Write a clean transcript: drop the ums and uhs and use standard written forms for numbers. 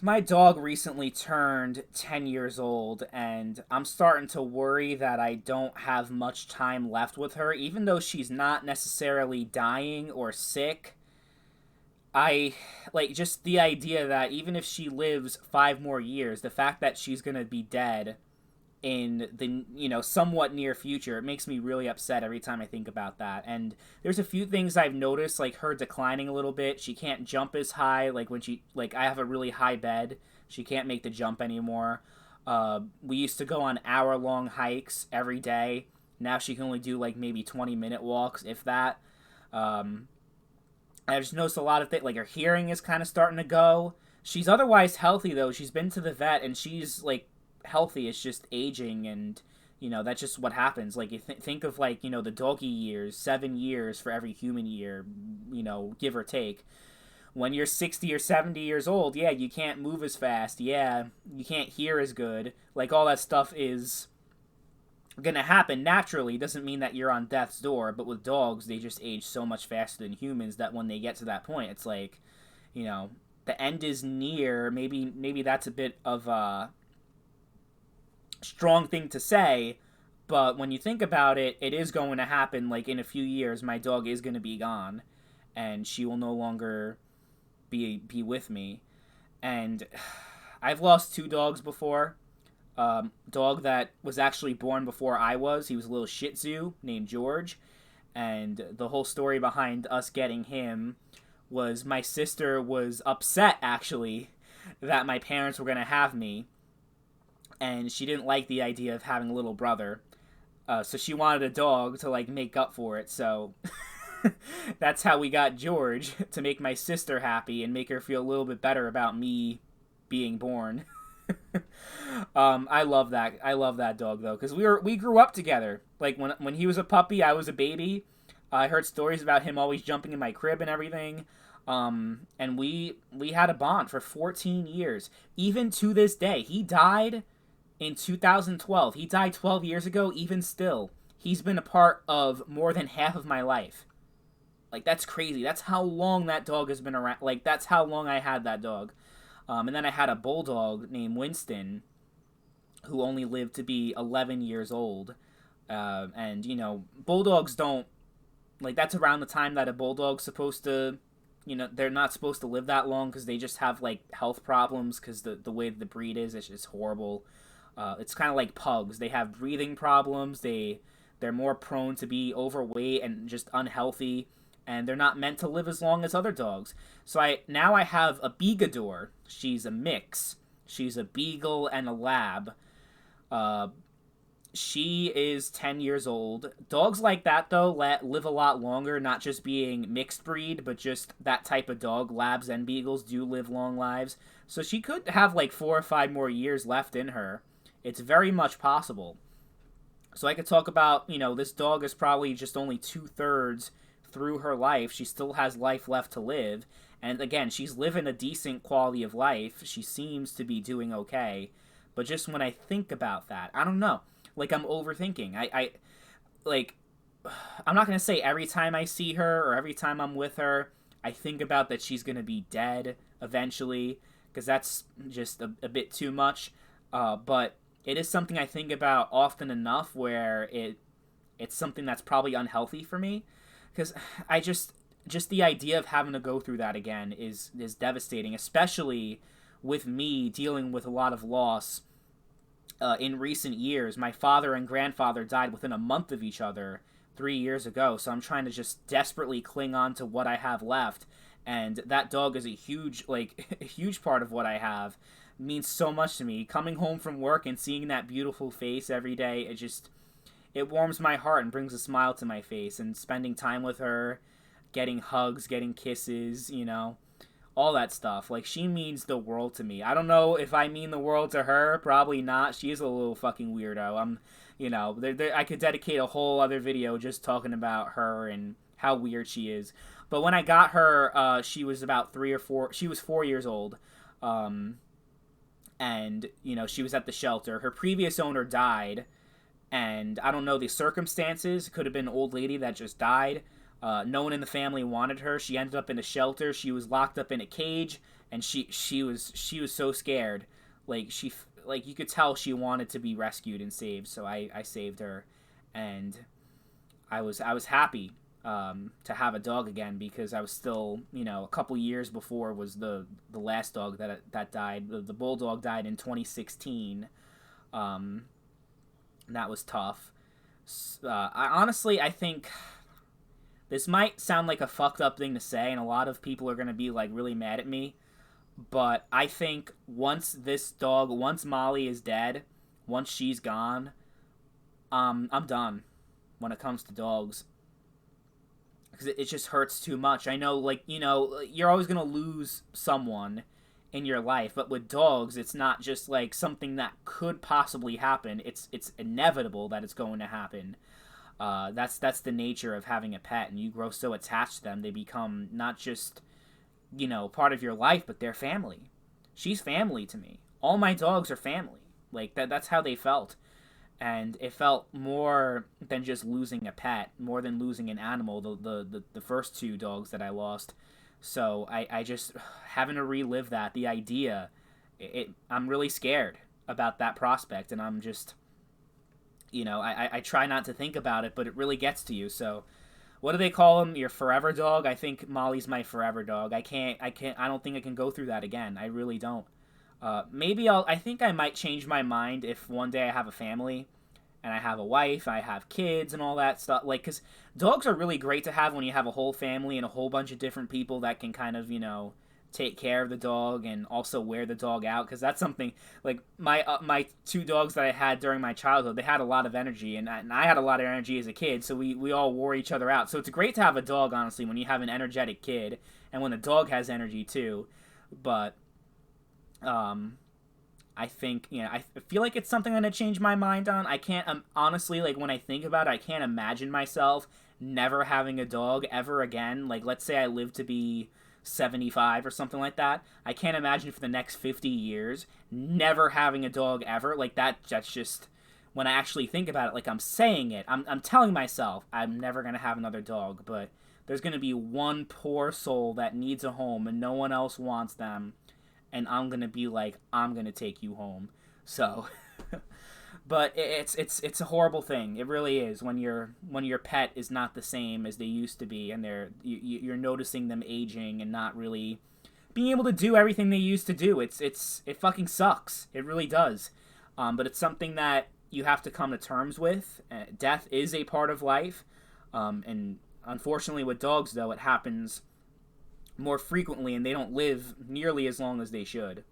So my dog recently turned 10 years old, and I'm starting to worry that I don't have much time left with her. Even though she's not necessarily dying or sick, I like just the idea that even if she lives 5 more years, the fact that she's gonna be dead in the somewhat near future, it makes me really upset every time I think about that. And there's a few things I've noticed, like her declining a little bit. She can't jump as high, like when she like I have a really high bed, she can't make the jump anymore. We used to go on hour-long hikes every day. Now she can only do like maybe 20-minute walks, if that. um, I just noticed a lot of things, like her hearing is kind of starting to go. She's otherwise healthy though. She's been to the vet and she's like healthy. It's just aging, and that's just what happens. Like you think of like the doggy years, 7 years for every human year, give or take. When you're 60 or 70 years old, yeah, you can't move as fast. Yeah, you can't hear as good. Like all that stuff is gonna happen naturally. Doesn't mean that you're on death's door, but with dogs they just age so much faster than humans that when they get to that point, it's like, you know the end is near. Maybe that's a bit of a strong thing to say, but when you think about it, it is going to happen. Like in a few years my dog is going to be gone, and she will no longer be with me. And I've lost two dogs before. Dog that was actually born before I was. He was a little Shih Tzu named George, and the whole story behind us getting him was my sister was upset actually that my parents were gonna have me, and she didn't like the idea of having a little brother. So she wanted a dog to like make up for it. So that's how we got George, to make my sister happy and make her feel a little bit better about me being born. I love that. I love that dog though, because we grew up together. Like when he was a puppy, I was a baby. I heard stories about him always jumping in my crib and everything. And we had a bond for 14 years. Even to this day, he died in 2012. He died 12 years ago. Even still, he's been a part of more than half of my life. Like that's crazy. That's how long that dog has been around. Like that's how long I had that dog. And then I had a bulldog named Winston, who only lived to be 11 years old. And bulldogs don't, like, that's around the time that a bulldog's supposed to, they're not supposed to live that long because they just have like health problems because the way the breed is, it's just horrible. It's kind of like pugs. They have breathing problems. They're more prone to be overweight and just unhealthy, and they're not meant to live as long as other dogs. So I have a Bigador. She's a mix. She's a beagle and a lab. Uh, she is 10 years old. Dogs like that though live a lot longer, not just being mixed breed, but just that type of dog. Labs and beagles do live long lives. So she could have like 4 or 5 more years left in her. It's very much possible. So I could talk about, this dog is probably just only 2/3 through her life. She still has life left to live. And again, she's living a decent quality of life. She seems to be doing okay. But just when I think about that, I don't know. Like I'm overthinking. Like I'm not gonna say every time I see her or every time I'm with her, I think about that she's gonna be dead eventually, because that's just a bit too much. But it is something I think about often enough where it's something that's probably unhealthy for me, because I just the idea of having to go through that again is devastating, especially with me dealing with a lot of loss. In recent years, my father and grandfather died within a month of each other 3 years ago, so I'm trying to just desperately cling on to what I have left. And that dog is a huge, like, a huge part of what I have. It means so much to me. Coming home from work and seeing that beautiful face every day, it warms my heart and brings a smile to my face. And spending time with her, getting hugs, getting kisses, all that stuff. Like, she means the world to me. I don't know if I mean the world to her. Probably not. She is a little fucking weirdo. I could dedicate a whole other video just talking about her and how weird she is. But when I got her, she was about 3 or 4. She was 4 years old, and she was at the shelter. Her previous owner died, and I don't know the circumstances. It could have been an old lady that just died. No one in the family wanted her. She ended up in a shelter. She was locked up in a cage, and she was so scared. Like like you could tell she wanted to be rescued and saved. So I saved her, and I was happy to have a dog again, because I was still, a couple years before was the last dog that died. The bulldog died in 2016. And that was tough. I think this might sound like a fucked up thing to say, and a lot of people are gonna be like really mad at me. But I think once Molly is dead, once she's gone, I'm done when it comes to dogs, because it just hurts too much. I know, like, you're always gonna lose someone in your life, but with dogs, it's not just like something that could possibly happen. It's inevitable that it's going to happen. That's the nature of having a pet, and you grow so attached to them, they become not just part of your life, but they're family. She's family to me. All my dogs are family. Like that's how they felt. And it felt more than just losing a pet, more than losing an animal, the first two dogs that I lost. So I just, having to relive that, the idea, I'm really scared about that prospect, and I'm just, I try not to think about it, but it really gets to you. So what do they call them? Your forever dog? I think Molly's my forever dog. I don't think I can go through that again. I really don't. Maybe I think I might change my mind if one day I have a family and I have a wife, I have kids and all that stuff. Like, because dogs are really great to have when you have a whole family and a whole bunch of different people that can kind of, take care of the dog and also wear the dog out. Because that's something, like, my two dogs that I had during my childhood, they had a lot of energy, and I had a lot of energy as a kid, so we all wore each other out. So it's great to have a dog, honestly, when you have an energetic kid, and when the dog has energy, too. But, I think, I feel like it's something I'm going to change my mind on. I can't, honestly, like, when I think about it, I can't imagine myself never having a dog ever again. Like, let's say I live to be 75 or something like that. I can't imagine for the next 50 years never having a dog ever. Like, that's just, when I actually think about it, like, I'm saying it. I'm telling myself I'm never going to have another dog, but there's going to be one poor soul that needs a home and no one else wants them, and I'm gonna be like, I'm gonna take you home. So, but it's a horrible thing. It really is, when your pet is not the same as they used to be, and you're noticing them aging and not really being able to do everything they used to do. It fucking sucks. It really does. But it's something that you have to come to terms with. Death is a part of life, and unfortunately with dogs, though, it happens more frequently, and they don't live nearly as long as they should.